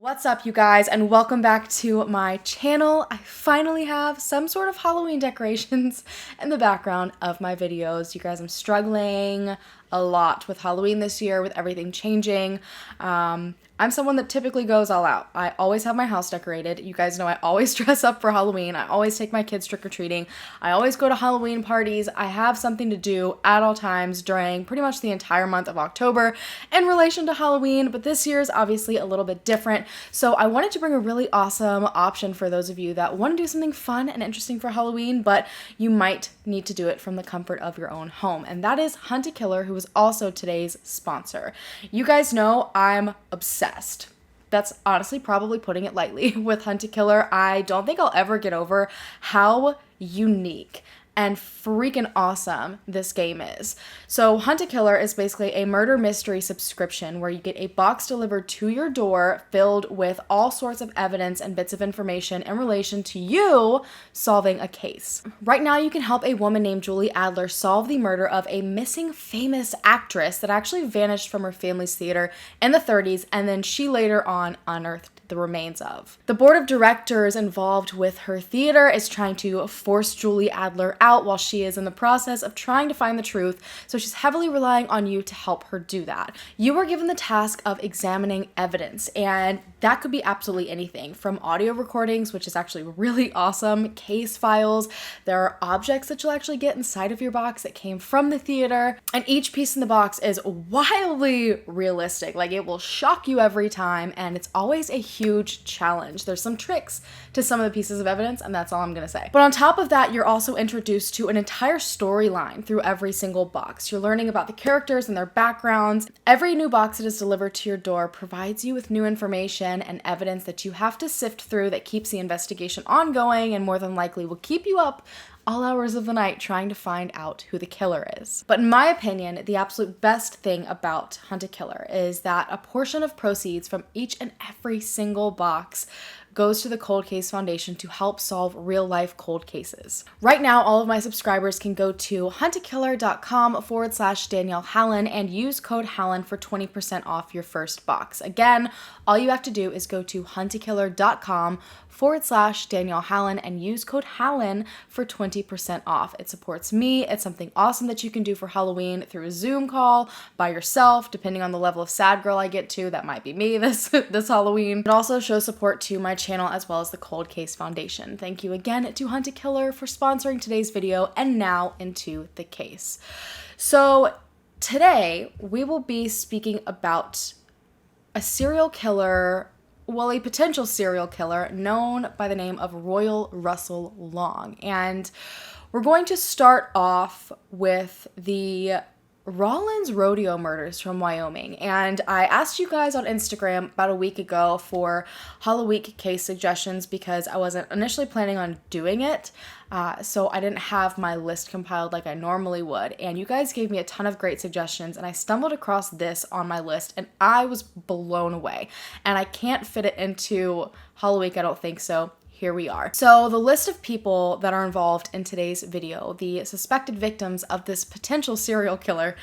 What's up, you guys, and welcome back to my channel. I finally have some sort of Halloween decorations in the background of my videos. You guys, I'm struggling a lot with Halloween this year, with everything changing. I'm someone that typically goes all out. I always have my house decorated. You guys know I always dress up for Halloween. I always take my kids trick-or-treating. I always go to Halloween parties. I have something to do at all times during pretty much the entire month of October in relation to Halloween, but this year is obviously a little bit different. So I wanted to bring a really awesome option for those of you that want to do something fun and interesting for Halloween, but you might need to do it from the comfort of your own home. And that is Hunt a Killer, who is also today's sponsor. You guys know I'm obsessed. That's honestly probably putting it lightly with Hunt a Killer. I don't think I'll ever get over how unique and freaking awesome this game is. So Hunt a Killer is basically a murder mystery subscription where you get a box delivered to your door filled with all sorts of evidence and bits of information in relation to you solving a case. Right now you can help a woman named Julie Adler solve the murder of a missing famous actress that actually vanished from her family's theater in the 30s, and then she later on unearthed the remains of. The board of directors involved with her theater is trying to force Julie Adler out while she is in the process of trying to find the truth, so she's heavily relying on you to help her do that. You are given the task of examining evidence, and that could be absolutely anything from audio recordings, which is actually really awesome, case files. There are objects that you'll actually get inside of your box that came from the theater, and each piece in the box is wildly realistic. Like, it will shock you every time, and it's always a huge challenge. There's some tricks to some of the pieces of evidence, and that's all I'm gonna say. But on top of that, you're also introduced to an entire storyline through every single box. You're learning about the characters and their backgrounds. Every new box that is delivered to your door provides you with new information and evidence that you have to sift through that keeps the investigation ongoing and more than likely will keep you up all hours of the night trying to find out who the killer is. But in my opinion, the absolute best thing about Hunt a Killer is that a portion of proceeds from each and every single box goes to the Cold Case Foundation to help solve real-life cold cases. Right now, all of my subscribers can go to huntakiller.com/Danelle Hallan and use code Hallan for 20% off your first box. Again, all you have to do is go to huntakiller.com/Danelle Hallan and use code Hallan for 20% off. It supports me. It's something awesome that you can do for Halloween through a Zoom call, by yourself, depending on the level of sad girl I get to. That might be me this Halloween. It also shows support to my channel as well as the Cold Case Foundation. Thank you again to Hunt a Killer for sponsoring today's video, and now into the case. So today we will be speaking about a serial killer, well, a potential serial killer known by the name of Royal Russell Long. And we're going to start off with the Rawlins Rodeo murders from Wyoming. And I asked you guys on Instagram about a week ago for Halloween case suggestions because I wasn't initially planning on doing it. So I didn't have my list compiled like I normally would. And you guys gave me a ton of great suggestions, and I stumbled across this on my list and I was blown away. And I can't fit it into Halloween, I don't think so. Here we are. So the list of people that are involved in today's video, the suspected victims of this potential serial killer,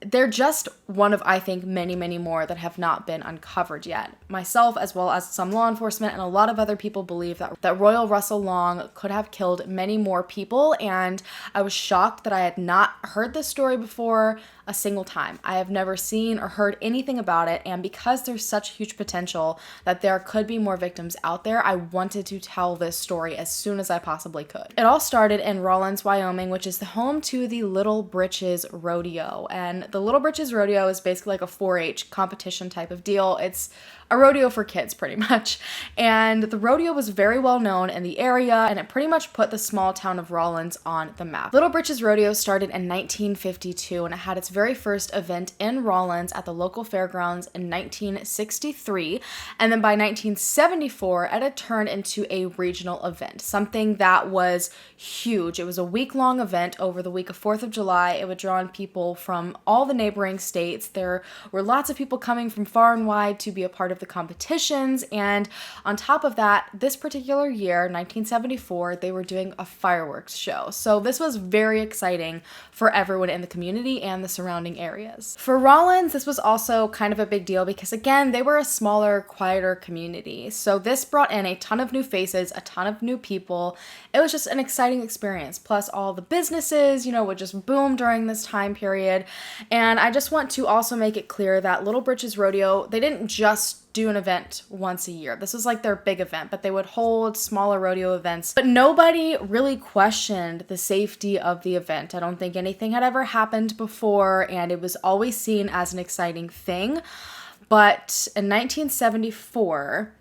they're just one of, I think, many, many more that have not been uncovered yet. Myself, as well as some law enforcement and a lot of other people, believe that Royal Russell Long could have killed many more people, and I was shocked that I had not heard this story before a single time. I have never seen or heard anything about it, and because there's such huge potential that there could be more victims out there, I wanted to tell this story as soon as I possibly could. It all started in Rawlins, Wyoming, which is the home to the Little Britches Rodeo, and the Little Britches Rodeo is basically like a 4-H competition type of deal. It's a rodeo for kids, pretty much. And the rodeo was very well known in the area, and it pretty much put the small town of Rawlins on the map. Little Britches Rodeo started in 1952, and it had its very first event in Rawlins at the local fairgrounds in 1963. And then by 1974, it had turned into a regional event, something that was huge. It was a week-long event over the week of 4th of July. It would draw in people from all the neighboring states. There were lots of people coming from far and wide to be a part of the competitions, and on top of that, this particular year, 1974, they were doing a fireworks show. So this was very exciting for everyone in the community and the surrounding surrounding areas. For Rawlins, this was also kind of a big deal because, again, they were a smaller, quieter community. So this brought in a ton of new faces, a ton of new people. It was just an exciting experience. Plus, all the businesses, would just boom during this time period. And I just want to also make it clear that Little Britches Rodeo, they didn't just do an event once a year. This was like their big event, but they would hold smaller rodeo events. But nobody really questioned the safety of the event. I don't think anything had ever happened before, and it was always seen as an exciting thing. But in 1974,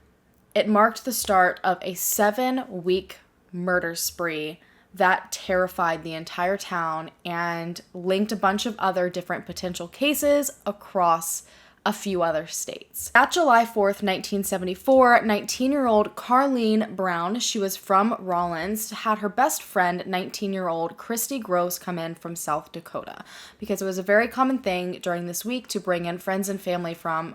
it marked the start of a 7-week murder spree that terrified the entire town and linked a bunch of other different potential cases across a few other states. At July 4th, 1974, 19-year-old Carleen Brown, she was from Rawlins, had her best friend, 19-year-old Christy Gross, come in from South Dakota, because it was a very common thing during this week to bring in friends and family from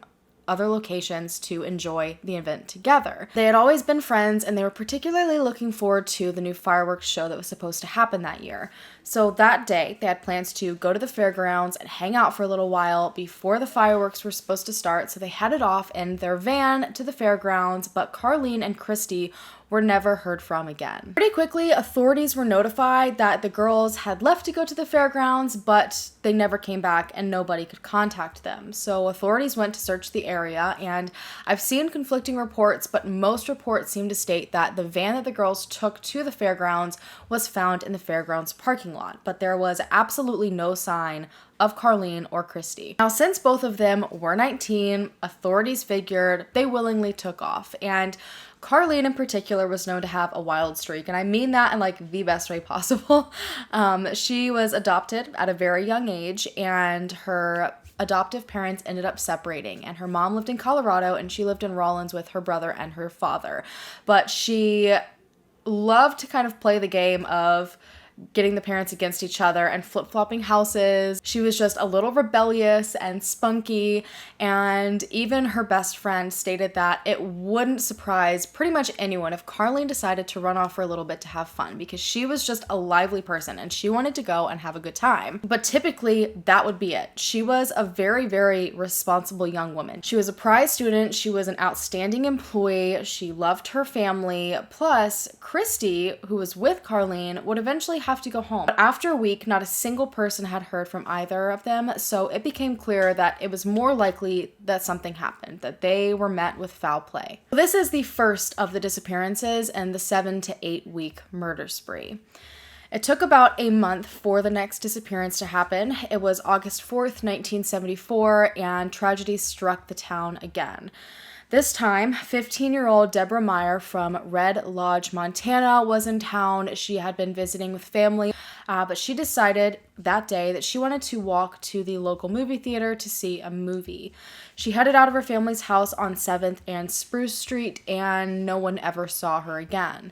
other locations to enjoy the event together. They had always been friends, and they were particularly looking forward to the new fireworks show that was supposed to happen that year. So that day, they had plans to go to the fairgrounds and hang out for a little while before the fireworks were supposed to start, so they headed off in their van to the fairgrounds, but Carleen and Christy were never heard from again. Pretty quickly, authorities were notified that the girls had left to go to the fairgrounds, but they never came back and nobody could contact them. So authorities went to search the area, and I've seen conflicting reports, but most reports seem to state that the van that the girls took to the fairgrounds was found in the fairgrounds parking lot, but there was absolutely no sign of Carleen or Christy. Now, since both of them were 19, authorities figured they willingly took off, and Carleen in particular was known to have a wild streak, and I mean that in like the best way possible. She was adopted at a very young age, and her adoptive parents ended up separating, and her mom lived in Colorado and she lived in Rawlins with her brother and her father. But she loved to kind of play the game of getting the parents against each other and flip-flopping houses. She was just a little rebellious and spunky, and even her best friend stated that it wouldn't surprise pretty much anyone if Carleen decided to run off for a little bit to have fun, because she was just a lively person and she wanted to go and have a good time. But typically that would be it. She was a very, very responsible young woman. She was a prize student, she was an outstanding employee, she loved her family, plus Christy, who was with Carleen, would eventually have to go home. But after a week, not a single person had heard from either of them, so it became clear that it was more likely that something happened, that they were met with foul play. This is the first of the disappearances and the 7 to 8 week murder spree. It took about a month for the next disappearance to happen. It was August 4th, 1974, and tragedy struck the town again. This time, 15-year-old Deborah Meyer from Red Lodge, Montana was in town. She had been visiting with family, but she decided that day that she wanted to walk to the local movie theater to see a movie. She headed out of her family's house on 7th and Spruce Street, and no one ever saw her again.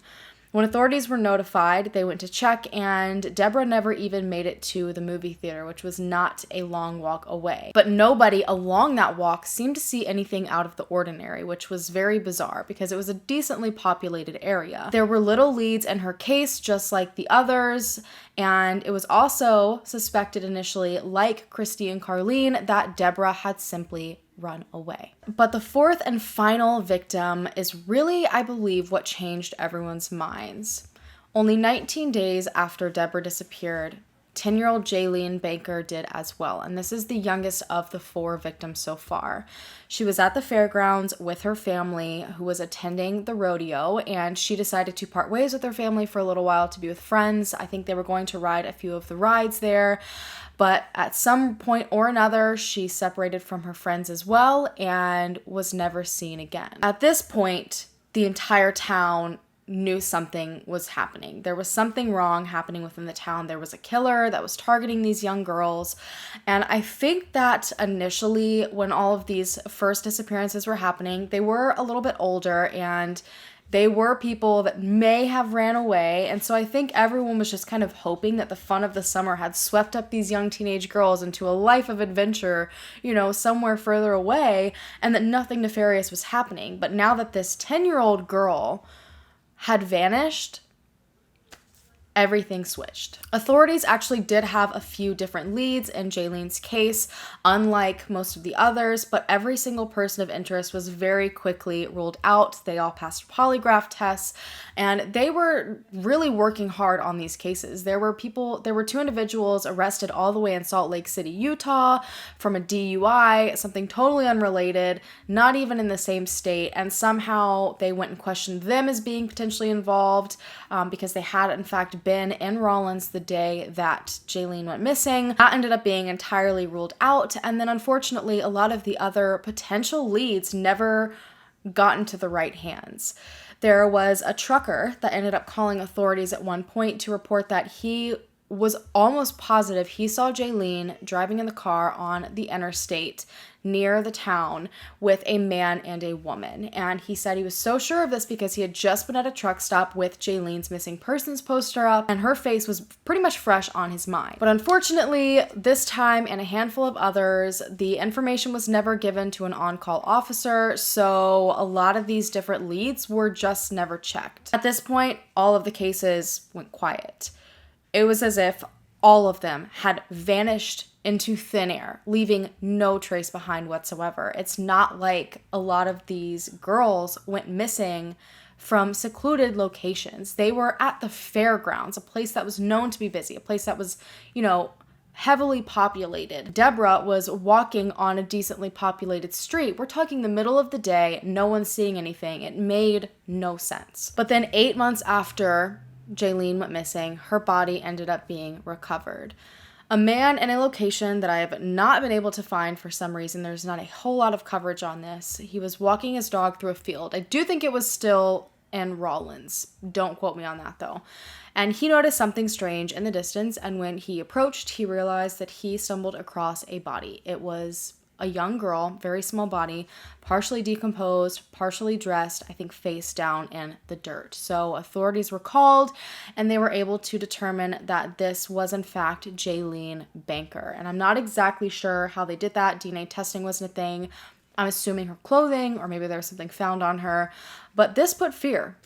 When authorities were notified, they went to check, and Deborah never even made it to the movie theater, which was not a long walk away. But nobody along that walk seemed to see anything out of the ordinary, which was very bizarre because it was a decently populated area. There were little leads in her case, just like the others, and it was also suspected initially, like Christy and Carleen, that Deborah had simply run away. But the fourth and final victim is really, I believe, what changed everyone's minds. Only 19 days after Deborah disappeared, 10-year-old Jaylene Baker did as well, and this is the youngest of the 4 victims so far. She was at the fairgrounds with her family who was attending the rodeo, and she decided to part ways with her family for a little while to be with friends. I think they were going to ride a few of the rides there, but at some point or another, she separated from her friends as well and was never seen again. At this point, the entire town knew something was happening. There was something wrong happening within the town. There was a killer that was targeting these young girls. And I think that initially, when all of these first disappearances were happening, they were a little bit older and they were people that may have ran away. And so I think everyone was just kind of hoping that the fun of the summer had swept up these young teenage girls into a life of adventure, somewhere further away, and that nothing nefarious was happening. But now that this 10-year-old girl had vanished, everything switched. Authorities actually did have a few different leads in Jaylene's case, unlike most of the others, but every single person of interest was very quickly ruled out. They all passed polygraph tests, and they were really working hard on these cases. There were two individuals arrested all the way in Salt Lake City, Utah, from a DUI, something totally unrelated, not even in the same state, and somehow they went and questioned them as being potentially involved because they had, in fact, been in Rawlins the day that Jaylene went missing. That ended up being entirely ruled out, and then unfortunately a lot of the other potential leads never got into the right hands. There was a trucker that ended up calling authorities at one point to report that he was almost positive he saw Jaylene driving in the car on the interstate near the town with a man and a woman. And he said he was so sure of this because he had just been at a truck stop with Jaylene's missing persons poster up, and her face was pretty much fresh on his mind. But unfortunately, this time and a handful of others, the information was never given to an on-call officer, so a lot of these different leads were just never checked. At this point, all of the cases went quiet. It was as if all of them had vanished into thin air, leaving no trace behind whatsoever. It's not like a lot of these girls went missing from secluded locations. They were at the fairgrounds, a place that was known to be busy, a place that was, heavily populated. Deborah was walking on a decently populated street. We're talking the middle of the day, no one's seeing anything. It made no sense. But then 8 months after Jaylene went missing, her body ended up being recovered. A man in a location that I have not been able to find for some reason. There's not a whole lot of coverage on this. He was walking his dog through a field. I do think it was still in Rawlins. Don't quote me on that though. And he noticed something strange in the distance, and when he approached, he realized that he stumbled across a body. It was a young girl, very small body, partially decomposed, partially dressed, I think face down in the dirt. So authorities were called, and they were able to determine that this was in fact Jaylene Banker. And I'm not exactly sure how they did that. DNA testing wasn't a thing. I'm assuming her clothing, or maybe there was something found on her. But this put fear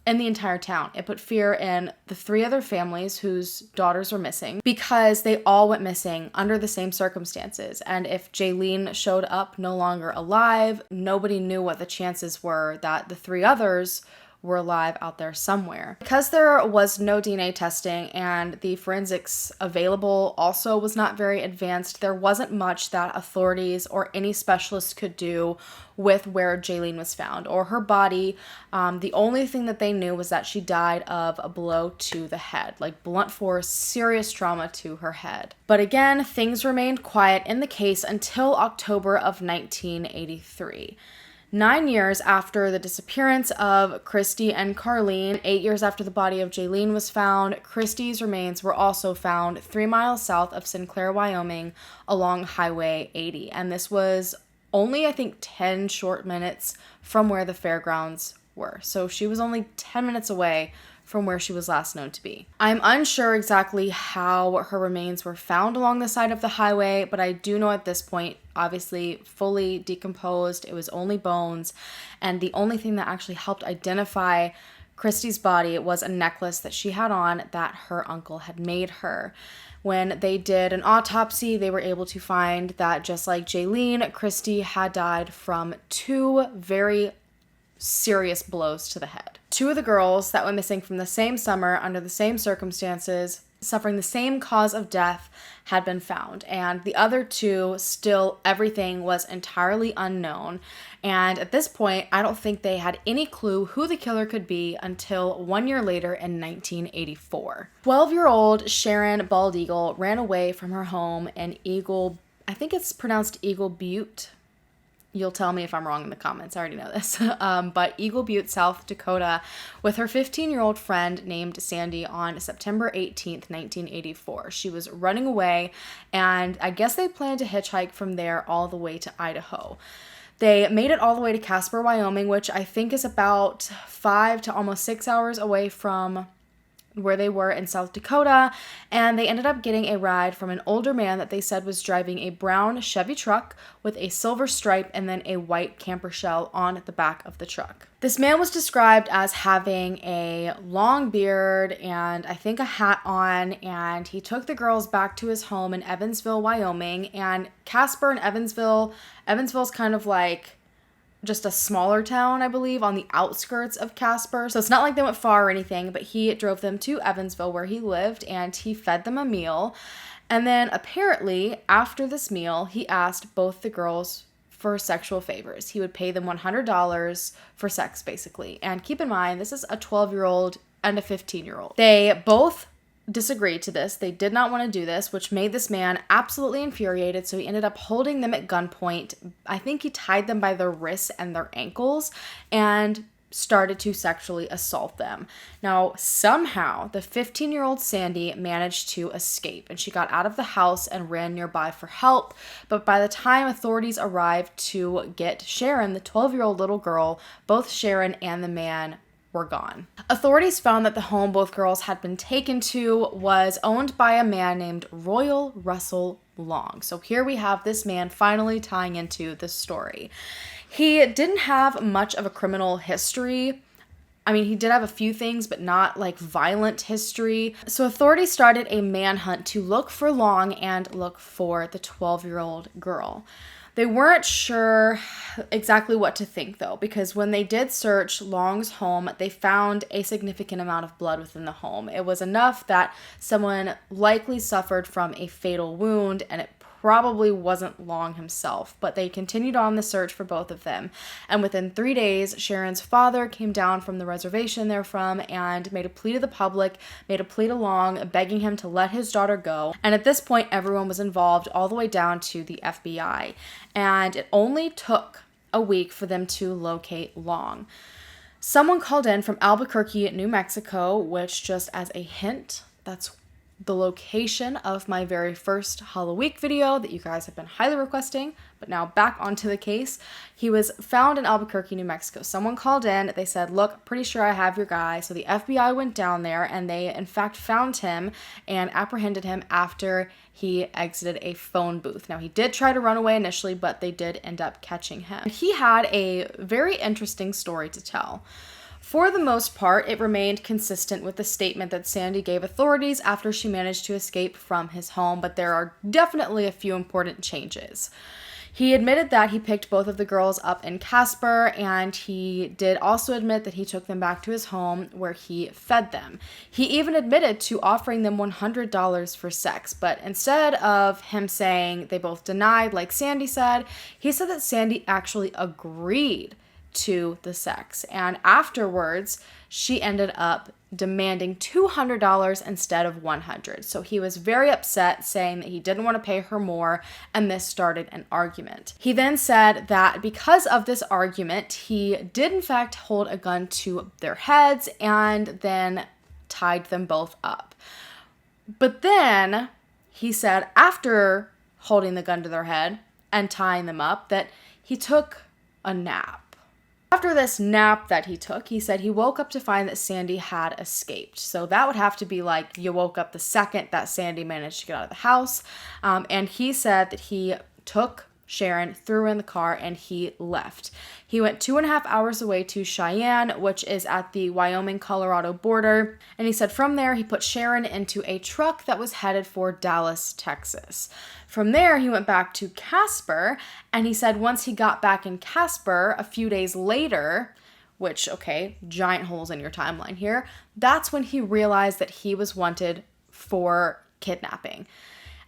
in the entire town. It put fear in the 3 other families whose daughters were missing, because they all went missing under the same circumstances. And if Jaylene showed up no longer alive, nobody knew what the chances were that the 3 others were alive out there somewhere. Because there was no DNA testing and the forensics available also was not very advanced, there wasn't much that authorities or any specialists could do with where Jaylene was found or her body. The only thing that they knew was that she died of a blow to the head, like blunt force, serious trauma to her head. But again, things remained quiet in the case until October of 1983. 9 years after the disappearance of Christy and Carlene, 8 years after the body of Jaylene was found, Christy's remains were also found 3 miles south of Sinclair, Wyoming, along Highway 80. And this was only, I think, 10 short minutes from where the fairgrounds were. So she was only 10 minutes away from where she was last known to be. I'm unsure exactly how her remains were found along the side of the highway, but I do know at this point, obviously fully decomposed, it was only bones, and the only thing that actually helped identify Christy's body was a necklace that she had on that her uncle had made her. When they did an autopsy, they were able to find that just like Jaylene, Christy had died from 2 very serious blows to the head. 2 of the girls that went missing from the same summer under the same circumstances, suffering the same cause of death, had been found. And the other 2, still everything was entirely unknown. And at this point, I don't think they had any clue who the killer could be until 1 year later in 1984. 12-year-old Sharon Bald Eagle ran away from her home in Eagle, I think it's pronounced Eagle Butte. You'll tell me if I'm wrong in the comments. I already know this. But Eagle Butte, South Dakota, with her 15-year-old friend named Sandy on September 18th, 1984. She was running away, and I guess they planned to hitchhike from there all the way to Idaho. They made it all the way to Casper, Wyoming, which I think is about 5 to almost 6 hours away from where they were in South Dakota, and they ended up getting a ride from an older man that they said was driving a brown Chevy truck with a silver stripe and then a white camper shell on the back of the truck. This man was described as having a long beard and I think a hat on, and he took the girls back to his home in Evansville, Wyoming. And Casper and Evansville's kind of like just a smaller town, I believe, on the outskirts of Casper. So it's not like they went far or anything, but he drove them to Evansville where he lived, and he fed them a meal. And then apparently after this meal, he asked both the girls for sexual favors. He would pay them $100 for sex, basically. And keep in mind, this is a 12-year-old and a 15-year-old. They both disagreed to this. They did not want to do this, which made this man absolutely infuriated. So he ended up holding them at gunpoint. I think he tied them by their wrists and their ankles and started to sexually assault them. Now, somehow, the 15-year-old Sandy managed to escape, and she got out of the house and ran nearby for help. But by the time authorities arrived to get Sharon, the 12-year-old little girl, both Sharon and the man were gone. Authorities found that the home both girls had been taken to was owned by a man named Royal Russell Long. So here we have this man finally tying into the story. He didn't have much of a criminal history. I mean, he did have a few things, but not like violent history. So authorities started a manhunt to look for Long and look for the 12-year-old girl. They weren't sure exactly what to think, though, because when they did search Long's home, they found a significant amount of blood within the home. It was enough that someone likely suffered from a fatal wound, and it probably wasn't Long himself, but they continued on the search for both of them. And within 3 days, Sharon's father came down from the reservation they're from and made a plea to the public, made a plea to Long, begging him to let his daughter go. And at this point, everyone was involved, all the way down to the FBI. And it only took a week for them to locate Long. Someone called in from Albuquerque, New Mexico, which, just as a hint, that's the location of my very first Halloween video that you guys have been highly requesting. But now back onto the case. He was found in Albuquerque, New Mexico. Someone called in. They said, look, pretty sure I have your guy. So the FBI went down there, and they in fact found him and apprehended him after he exited a phone booth. Now, he did try to run away initially, but they did end up catching him. He had a very interesting story to tell. For the most part, it remained consistent with the statement that Sandy gave authorities after she managed to escape from his home, but there are definitely a few important changes. He admitted that he picked both of the girls up in Casper, and he did also admit that he took them back to his home where he fed them. He even admitted to offering them $100 for sex, but instead of him saying they both denied, like Sandy said, he said that Sandy actually agreed to the sex, and afterwards she ended up demanding $200 instead of $100. So he was very upset, saying that he didn't want to pay her more, and this started an argument. He then said that because of this argument, he did in fact hold a gun to their heads and then tied them both up. But then he said after holding the gun to their head and tying them up that he took a nap. After this nap that he took, he said he woke up to find that Sandy had escaped. So that would have to be like you woke up the second that Sandy managed to get out of the house. And he said that he took Sharon, threw her in the car, and he left. He went 2.5 hours away to Cheyenne, which is at the Wyoming-Colorado border. And he said from there, he put Sharon into a truck that was headed for Dallas, Texas. From there, he went back to Casper, and he said once he got back in Casper, a few days later, which, okay, giant holes in your timeline here, that's when he realized that he was wanted for kidnapping.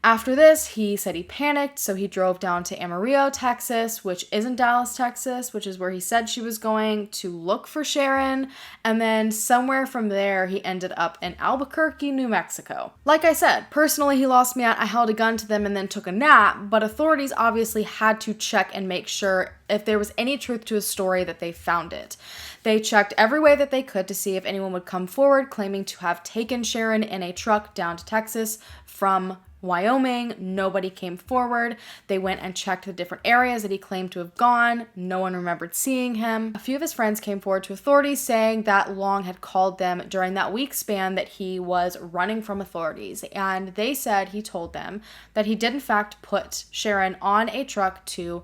After this, he said he panicked, so he drove down to Amarillo, Texas, which isn't Dallas, Texas, which is where he said she was going, to look for Sharon, and then somewhere from there, he ended up in Albuquerque, New Mexico. Like I said, personally, he lost me at I held a gun to them and then took a nap, but authorities obviously had to check and make sure if there was any truth to his story that they found it. They checked every way that they could to see if anyone would come forward claiming to have taken Sharon in a truck down to Texas from Wyoming. Nobody came forward. They went and checked the different areas that he claimed to have gone. No one remembered seeing him. A few of his friends came forward to authorities saying that Long had called them during that week span that he was running from authorities. And they said he told them that he did in fact put Sharon on a truck to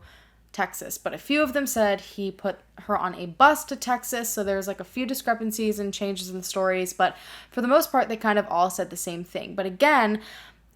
Texas, but a few of them said he put her on a bus to Texas. So there's like a few discrepancies and changes in the stories, but for the most part, they kind of all said the same thing. But again,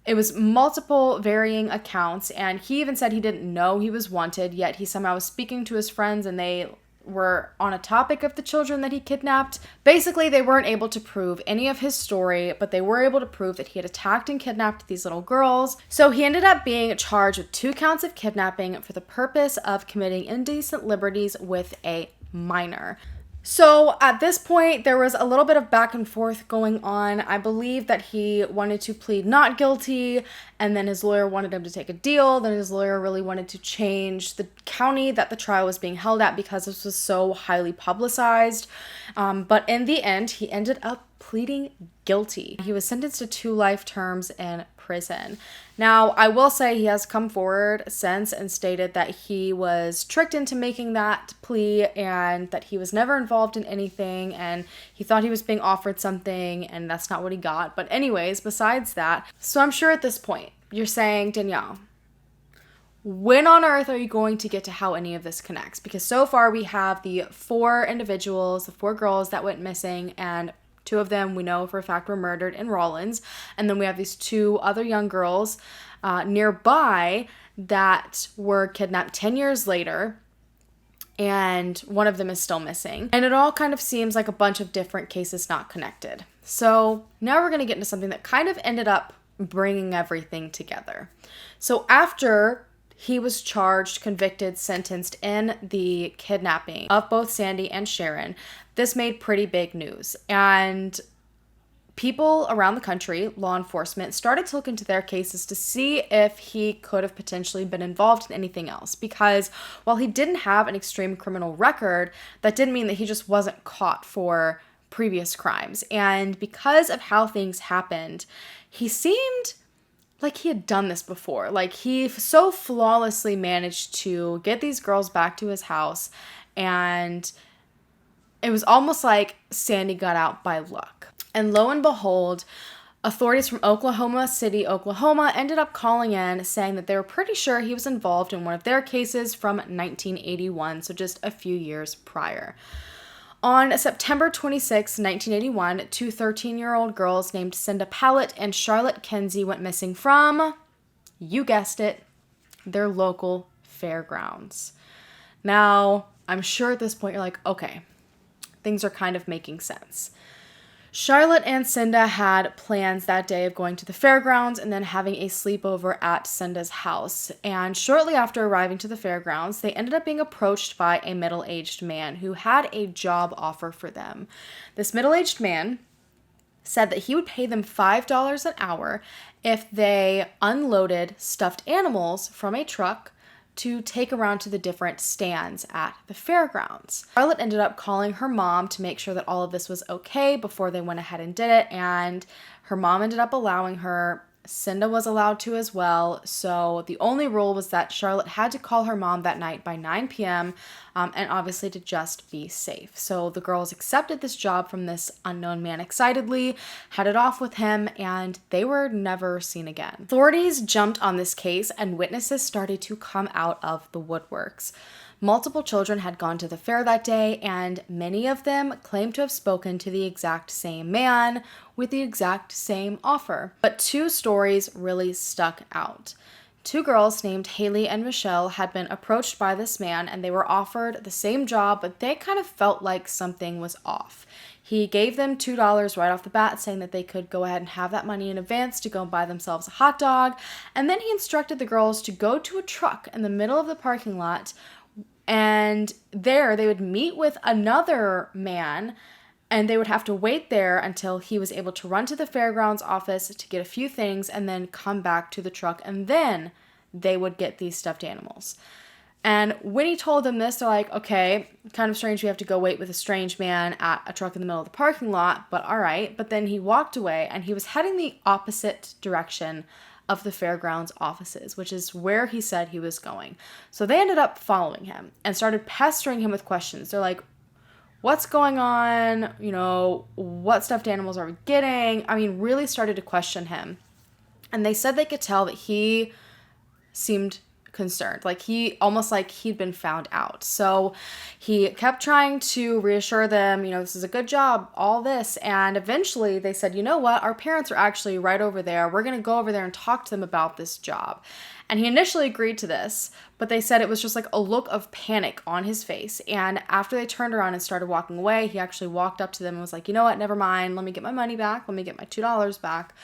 it was multiple varying accounts, and he even said he didn't know he was wanted, yet he somehow was speaking to his friends and they were on a topic of the children that he kidnapped. Basically, they weren't able to prove any of his story, but they were able to prove that he had attacked and kidnapped these little girls. So he ended up being charged with 2 counts of kidnapping for the purpose of committing indecent liberties with a minor. So at this point, there was a little bit of back and forth going on. I believe that he wanted to plead not guilty, and then his lawyer wanted him to take a deal. Then his lawyer really wanted to change the county that the trial was being held at because this was so highly publicized. But in the end, he ended up pleading guilty. He was sentenced to 2 life terms in prison. Now, I will say he has come forward since and stated that he was tricked into making that plea and that he was never involved in anything and he thought he was being offered something and that's not what he got. But anyways, besides that, so I'm sure at this point you're saying, Danielle, when on earth are you going to get to how any of this connects? Because so far we have the 4 individuals, the 4 girls that went missing, and 2 of them we know for a fact were murdered in Rawlins. And then we have these 2 other young girls nearby that were kidnapped 10 years later. And one of them is still missing. And it all kind of seems like a bunch of different cases not connected. So now we're going to get into something that kind of ended up bringing everything together. So after he was charged, convicted, sentenced in the kidnapping of both Sandy and Sharon, this made pretty big news. And people around the country, law enforcement, started to look into their cases to see if he could have potentially been involved in anything else. Because while he didn't have an extreme criminal record, that didn't mean that he just wasn't caught for previous crimes. And because of how things happened, he seemed like he had done this before. Like he so flawlessly managed to get these girls back to his house, and it was almost like Sandy got out by luck. And lo and behold, authorities from Oklahoma City, Oklahoma ended up calling in saying that they were pretty sure he was involved in one of their cases from 1981, so just a few years prior. On September 26, 1981, 2 13-year-old girls named Cinda Pallett and Charlotte Kenzie went missing from, you guessed it, their local fairgrounds. Now, I'm sure at this point you're like, okay, things are kind of making sense. Charlotte and Cinda had plans that day of going to the fairgrounds and then having a sleepover at Cinda's house. And shortly after arriving to the fairgrounds, they ended up being approached by a middle-aged man who had a job offer for them. This middle-aged man said that he would pay them $5 an hour if they unloaded stuffed animals from a truck to take around to the different stands at the fairgrounds. Charlotte ended up calling her mom to make sure that all of this was okay before they went ahead and did it, and her mom ended up allowing her. Cinda was allowed to as well, so the only rule was that Charlotte had to call her mom that night by 9 p.m., and obviously to just be safe. So the girls accepted this job from this unknown man excitedly, headed off with him, and they were never seen again. Authorities jumped on this case, and witnesses started to come out of the woodworks. Multiple children had gone to the fair that day, and many of them claimed to have spoken to the exact same man with the exact same offer. But 2 stories really stuck out. 2 girls named Haley and Michelle had been approached by this man, and they were offered the same job, but they kind of felt like something was off. He gave them $2 right off the bat, saying that they could go ahead and have that money in advance to go buy themselves a hot dog, and then he instructed the girls to go to a truck in the middle of the parking lot, and there they would meet with another man, and they would have to wait there until he was able to run to the fairgrounds office to get a few things and then come back to the truck, and then they would get these stuffed animals. And when he told them this, they're like, okay, kind of strange we have to go wait with a strange man at a truck in the middle of the parking lot, but all right. But then he walked away, and he was heading the opposite direction of the fairgrounds offices, which is where he said he was going. So they ended up following him and started pestering him with questions. They're like, what's going on? You know, what stuffed animals are we getting? I mean, really started to question him. And they said they could tell that he seemed concerned, like he'd been found out. So he kept trying to reassure them, you know, this is a good job, all this. And eventually they said, you know what, our parents are actually right over there. We're going to go over there and talk to them about this job. And he initially agreed to this, but they said it was just like a look of panic on his face. And after they turned around and started walking away, he actually walked up to them and was like, you know what, never mind. Let me get my money back. Let me get my $2 back.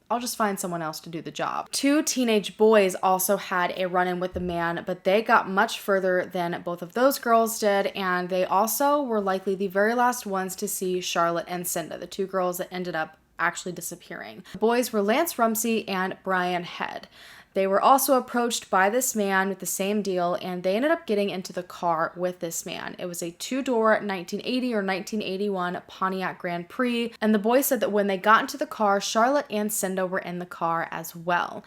I'll just find someone else to do the job. 2 teenage boys also had a run-in with the man, but they got much further than both of those girls did, and they also were likely the very last ones to see Charlotte and Cinda, the 2 girls that ended up actually disappearing. The boys were Lance Rumsey and Brian Head. They were also approached by this man with the same deal, and they ended up getting into the car with this man. It was a 2-door 1980 or 1981 Pontiac Grand Prix, and the boys said that when they got into the car, Charlotte and Cinda were in the car as well.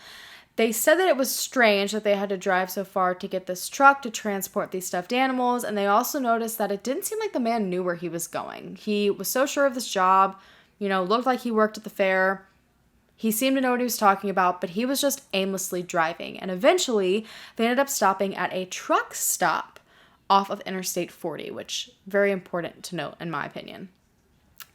They said that it was strange that they had to drive so far to get this truck to transport these stuffed animals, and they also noticed that it didn't seem like the man knew where he was going. He was so sure of this job, you know, looked like he worked at the fair. He seemed to know what he was talking about, but he was just aimlessly driving. And eventually, they ended up stopping at a truck stop off of Interstate 40, which very important to note in my opinion.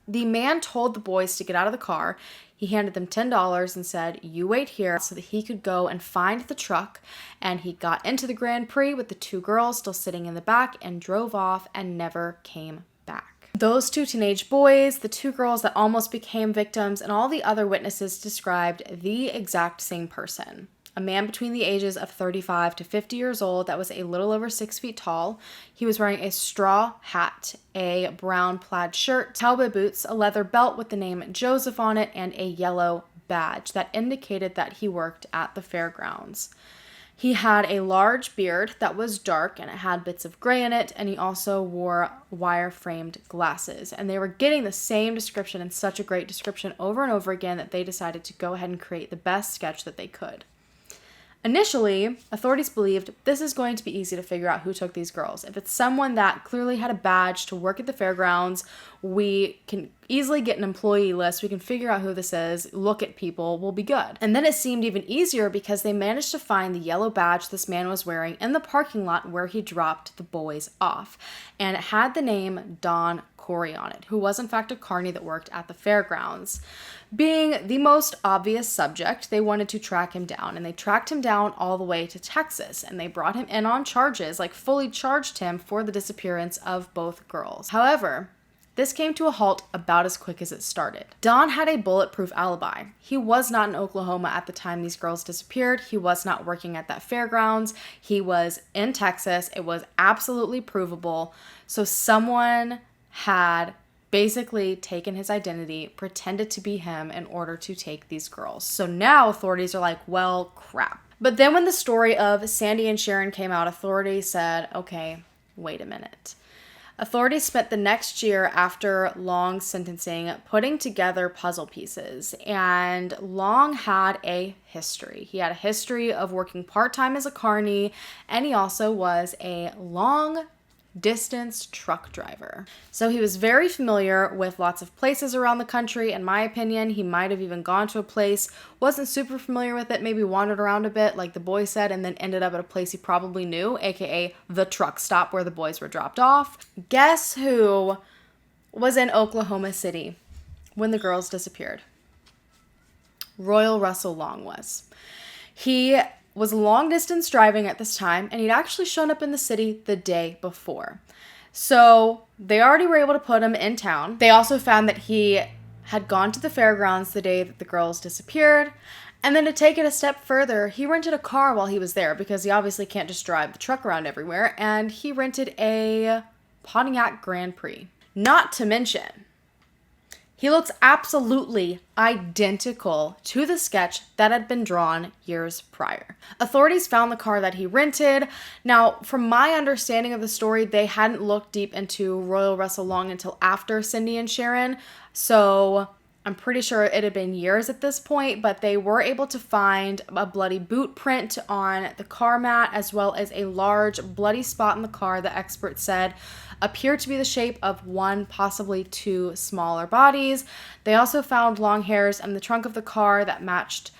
The man told the boys to get out of the car. He handed them $10 and said, you wait here, so that he could go and find the truck. And he got into the Grand Prix with the 2 girls still sitting in the back and drove off and never came back. Those 2 teenage boys, the 2 girls that almost became victims, and all the other witnesses described the exact same person. A man between the ages of 35 to 50 years old that was a little over 6 feet tall. He was wearing a straw hat, a brown plaid shirt, cowboy boots, a leather belt with the name Joseph on it, and a yellow badge that indicated that he worked at the fairgrounds. He had a large beard that was dark and it had bits of gray in it, and he also wore wire-framed glasses. And they were getting the same description and such a great description over and over again that they decided to go ahead and create the best sketch that they could. Initially, authorities believed this is going to be easy to figure out who took these girls. If it's someone that clearly had a badge to work at the fairgrounds, we can easily get an employee list. We can figure out who this is, look at people, we'll be good. And then it seemed even easier because they managed to find the yellow badge this man was wearing in the parking lot where he dropped the boys off. And it had the name Don Corey on it, who was in fact a carny that worked at the fairgrounds. Being the most obvious subject, they wanted to track him down, and they tracked him down all the way to Texas, and they brought him in on charges, like fully charged him for the disappearance of both girls. However, this came to a halt about as quick as it started. Don had a bulletproof alibi. He was not in Oklahoma at the time these girls disappeared. He was not working at that fairgrounds. He was in Texas. It was absolutely provable. So someone had basically taken his identity, pretended to be him in order to take these girls. So now authorities are like, well, crap. But then when the story of Sandy and Sharon came out, authorities said, okay, wait a minute. Authorities spent the next year after Long's sentencing putting together puzzle pieces, and Long had a history. He had a history of working part-time as a carny, and he also was a long-distance truck driver. So he was very familiar with lots of places around the country. In my opinion, he might have even gone to a place, wasn't super familiar with it, maybe wandered around a bit, like the boy said, and then ended up at a place he probably knew, aka the truck stop where the boys were dropped off. Guess who was in Oklahoma City when the girls disappeared? Royal Russell Long was. He was long distance driving at this time, and he'd actually shown up in the city the day before. So they already were able to put him in town. They also found that he had gone to the fairgrounds the day that the girls disappeared. And then to take it a step further, he rented a car while he was there because he obviously can't just drive the truck around everywhere. And he rented a Pontiac Grand Prix. Not to mention, he looks absolutely identical to the sketch that had been drawn years prior. Authorities found the car that he rented. Now, from my understanding of the story, they hadn't looked deep into Royal Russell Long until after Cindy and Sharon. So I'm pretty sure it had been years at this point, but they were able to find a bloody boot print on the car mat, as well as a large bloody spot in the car that experts said appeared to be the shape of one, possibly two smaller bodies. They also found long hairs in the trunk of the car that matched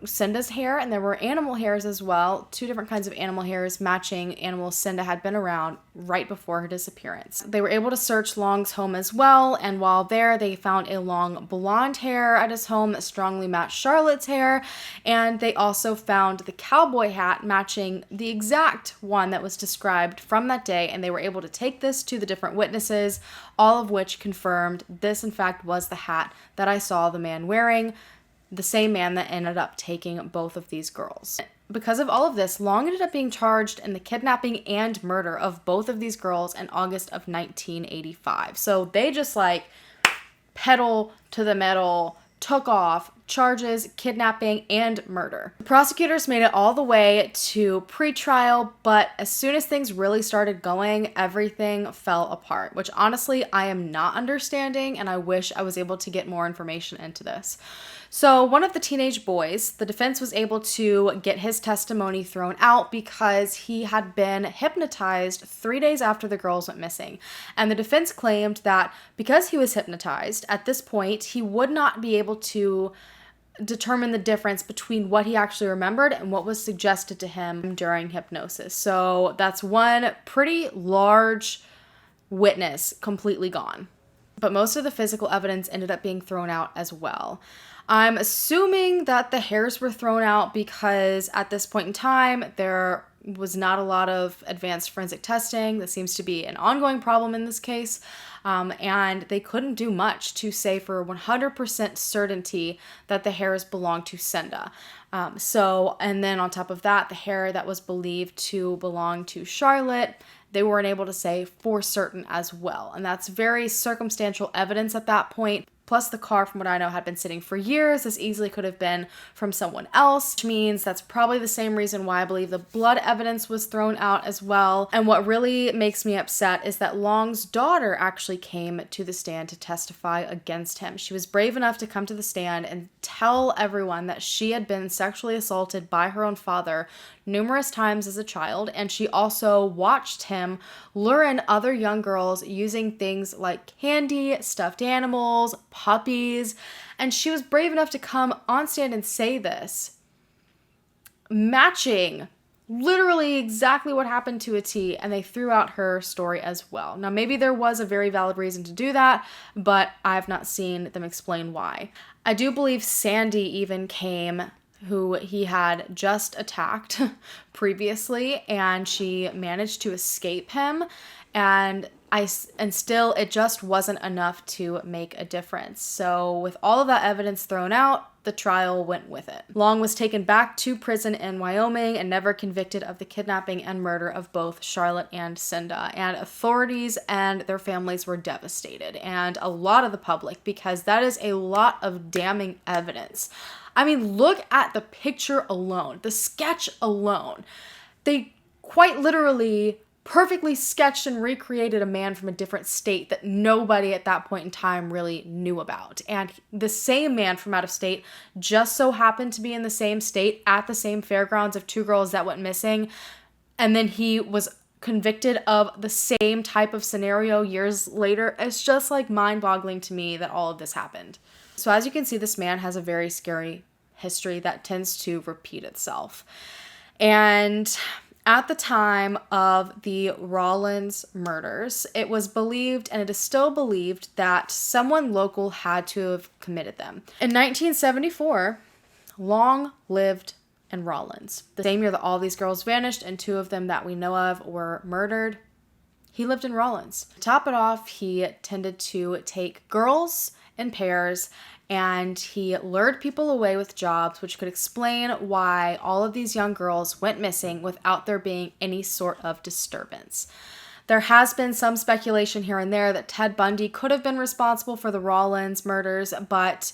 Cinda's hair, and there were animal hairs as well, two different kinds of animal hairs matching animals Cinda had been around right before her disappearance. They were able to search Long's home as well, and while there they found a long blonde hair at his home that strongly matched Charlotte's hair, and they also found the cowboy hat matching the exact one that was described from that day, and they were able to take this to the different witnesses, all of which confirmed this in fact was the hat that I saw the man wearing, the same man that ended up taking both of these girls. Because of all of this, Long ended up being charged in the kidnapping and murder of both of these girls in August of 1985. So they just like pedal to the metal, took off, charges, kidnapping, and murder. The prosecutors made it all the way to pretrial, but as soon as things really started going, everything fell apart, which honestly I am not understanding, and I wish I was able to get more information into this. So one of the teenage boys, the defense was able to get his testimony thrown out because he had been hypnotized 3 days after the girls went missing. And the defense claimed that because he was hypnotized, at this point, he would not be able to determine the difference between what he actually remembered and what was suggested to him during hypnosis. So that's one pretty large witness completely gone. But most of the physical evidence ended up being thrown out as well. I'm assuming that the hairs were thrown out because at this point in time, there was not a lot of advanced forensic testing. That seems to be an ongoing problem in this case. And they couldn't do much to say for 100% certainty that the hairs belonged to Cinda. And then on top of that, the hair that was believed to belong to Charlotte, they weren't able to say for certain as well. And that's very circumstantial evidence at that point. Plus the car, from what I know, had been sitting for years. This easily could have been from someone else, which means that's probably the same reason why I believe the blood evidence was thrown out as well. And what really makes me upset is that Long's daughter actually came to the stand to testify against him. She was brave enough to come to the stand and tell everyone that she had been sexually assaulted by her own father numerous times as a child, and she also watched him lure in other young girls using things like candy, stuffed animals, puppies, and she was brave enough to come on stand and say this, matching literally exactly what happened to a T, and they threw out her story as well. Now, maybe there was a very valid reason to do that, but I've not seen them explain why. I do believe Sandy even came, who he had just attacked previously, and she managed to escape him, and still it just wasn't enough to make a difference. So with all of that evidence thrown out, the trial went with it. Long was taken back to prison in Wyoming and never convicted of the kidnapping and murder of both Charlotte and Cinda. And authorities and their families were devastated, and a lot of the public, because that is a lot of damning evidence. I mean, look at the picture alone, the sketch alone. They quite literally perfectly sketched and recreated a man from a different state that nobody at that point in time really knew about. And the same man from out of state just so happened to be in the same state at the same fairgrounds of two girls that went missing. And then he was convicted of the same type of scenario years later. It's just like mind-boggling to me that all of this happened. So as you can see, this man has a very scary history that tends to repeat itself. And at the time of the Rawlins murders, it was believed, and it is still believed, that someone local had to have committed them. In 1974, Long lived in Rawlins. The same year that all these girls vanished and two of them that we know of were murdered, he lived in Rawlins. To top it off, he tended to take girls in pairs, and he lured people away with jobs, which could explain why all of these young girls went missing without there being any sort of disturbance. There has been some speculation here and there that Ted Bundy could have been responsible for the Rawlins murders, but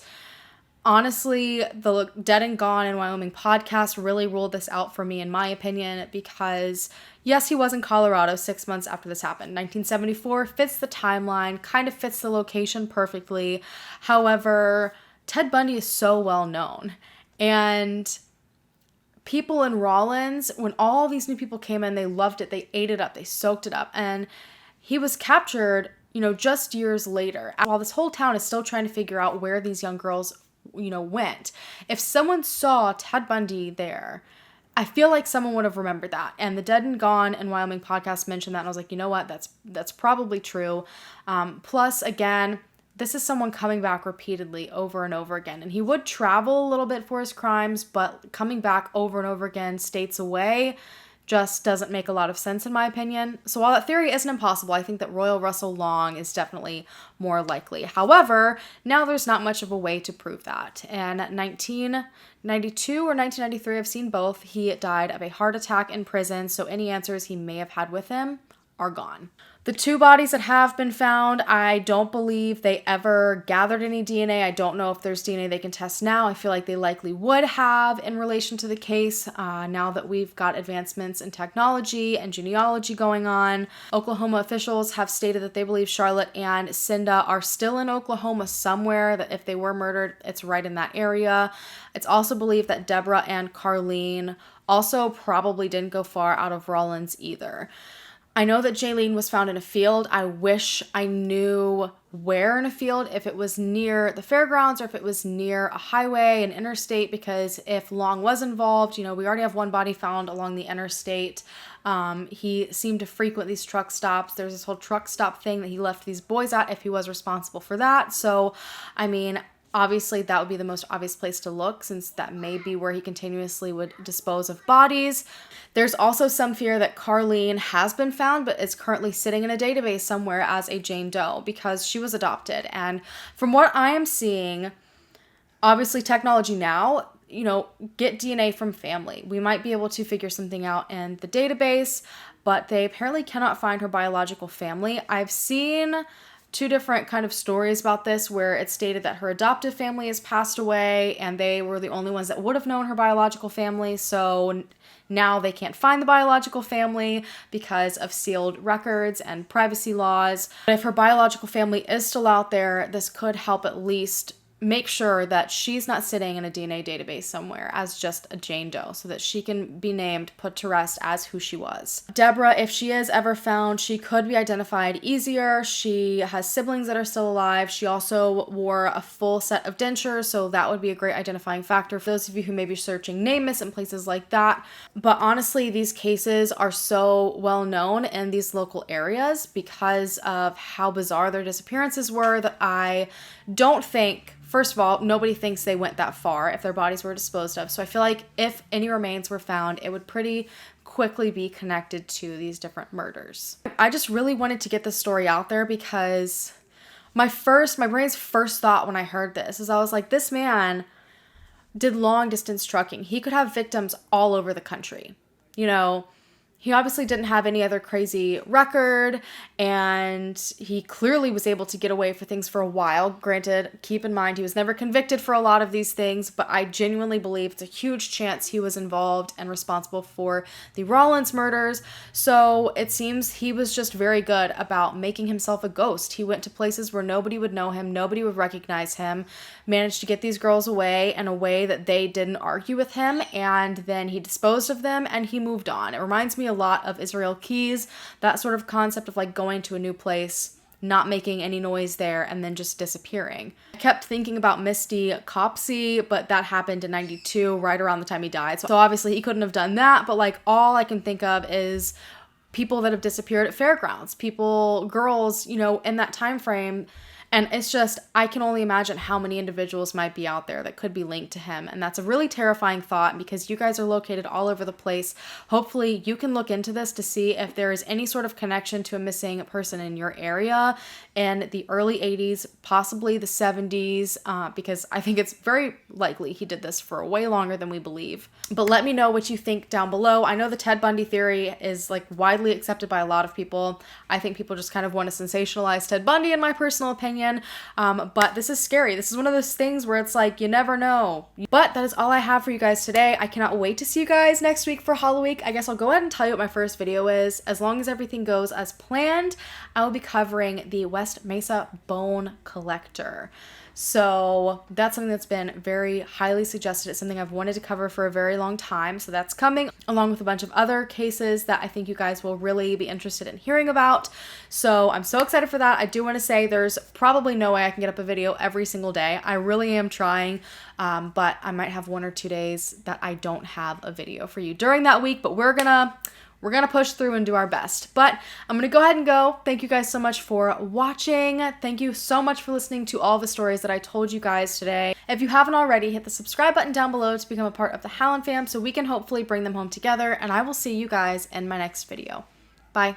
Honestly, the Dead and Gone in Wyoming podcast really ruled this out for me, in my opinion, because yes, he was in Colorado 6 months after this happened. 1974 fits the timeline, kind of fits the location perfectly. However, Ted Bundy is so well known. And people in Rawlins, when all these new people came in, they loved it, they ate it up, they soaked it up. And he was captured, just years later. While this whole town is still trying to figure out where these young girls went. If someone saw Ted Bundy there, I feel like someone would have remembered that. And the Dead and Gone in Wyoming podcast mentioned that, and I was like, you know what, that's probably true. Plus, again, this is someone coming back repeatedly over and over again. And he would travel a little bit for his crimes, but coming back over and over again, states away, just doesn't make a lot of sense in my opinion. So while that theory isn't impossible, I think that Royal Russell Long is definitely more likely. However, now there's not much of a way to prove that. In 1992 or 1993, I've seen both, he died of a heart attack in prison, so any answers he may have had with him are gone. The two bodies that have been found, I don't believe they ever gathered any DNA. I don't know if there's DNA they can test now. I feel like they likely would have in relation to the case now that we've got advancements in technology and genealogy going on. Oklahoma officials have stated that they believe Charlotte and Cinda are still in Oklahoma somewhere, that if they were murdered, it's right in that area. It's also believed that Deborah and Carlene also probably didn't go far out of Rawlins either. I know that Jaylene was found in a field. I wish I knew where in a field, if it was near the fairgrounds or if it was near a highway, an interstate, because if Long was involved, we already have one body found along the interstate. He seemed to frequent these truck stops. There's this whole truck stop thing that he left these boys at if he was responsible for that. So, obviously, that would be the most obvious place to look since that may be where he continuously would dispose of bodies. There's also some fear that Carlene has been found but is currently sitting in a database somewhere as a Jane Doe because she was adopted. And from what I am seeing, obviously technology now, get DNA from family. We might be able to figure something out in the database, but they apparently cannot find her biological family. I've seen two different kind of stories about this where it's stated that her adoptive family has passed away and they were the only ones that would have known her biological family. So now they can't find the biological family because of sealed records and privacy laws. But if her biological family is still out there, this could help at least make sure that she's not sitting in a DNA database somewhere as just a Jane Doe so that she can be named, put to rest as who she was. Deborah, if she is ever found, she could be identified easier. She has siblings that are still alive. She also wore a full set of dentures, so that would be a great identifying factor for those of you who may be searching name miss and places like that. But honestly, these cases are so well known in these local areas because of how bizarre their disappearances were that I don't think, first of all, nobody thinks they went that far if their bodies were disposed of. So I feel like if any remains were found, it would pretty quickly be connected to these different murders. I just really wanted to get this story out there because my brain's first thought when I heard this is I was like, this man did long distance trucking. He could have victims all over the country. He obviously didn't have any other crazy record, and he clearly was able to get away for things for a while. Granted, keep in mind, he was never convicted for a lot of these things, but I genuinely believe it's a huge chance he was involved and responsible for the Rawlins murders. So it seems he was just very good about making himself a ghost. He went to places where nobody would know him, nobody would recognize him, managed to get these girls away in a way that they didn't argue with him, and then he disposed of them and he moved on. It reminds me a lot of Israel Keys, that sort of concept of like going to a new place, not making any noise there, and then just disappearing. I kept thinking about Misty Copsey, but that happened in 92, right around the time he died. So obviously he couldn't have done that, but like all I can think of is people that have disappeared at fairgrounds, girls, in that time frame. And it's just, I can only imagine how many individuals might be out there that could be linked to him. And that's a really terrifying thought because you guys are located all over the place. Hopefully you can look into this to see if there is any sort of connection to a missing person in your area in the early 80s, possibly the 70s, because I think it's very likely he did this for way longer than we believe. But let me know what you think down below. I know the Ted Bundy theory is like widely accepted by a lot of people. I think people just kind of want to sensationalize Ted Bundy in my personal opinion. opinion. But this is scary. This is one of those things where it's like, you never know. But that is all I have for you guys today. I cannot wait to see you guys next week for Halloween. I guess I'll go ahead and tell you what my first video is. As long as everything goes as planned, I will be covering the West Mesa Bone Collector. So that's something that's been very highly suggested. It's something I've wanted to cover for a very long time. So that's coming, along with a bunch of other cases that I think you guys will really be interested in hearing about. So I'm so excited for that. I do want to say there's probably no way I can get up a video every single day. I really am trying, but I might have 1 or 2 days that I don't have a video for you during that week, but we're gonna push through and do our best. But I'm gonna go ahead and go. Thank you guys so much for watching. Thank you so much for listening to all the stories that I told you guys today. If you haven't already, hit the subscribe button down below to become a part of the Hallan fam so we can hopefully bring them home together, and I will see you guys in my next video. Bye.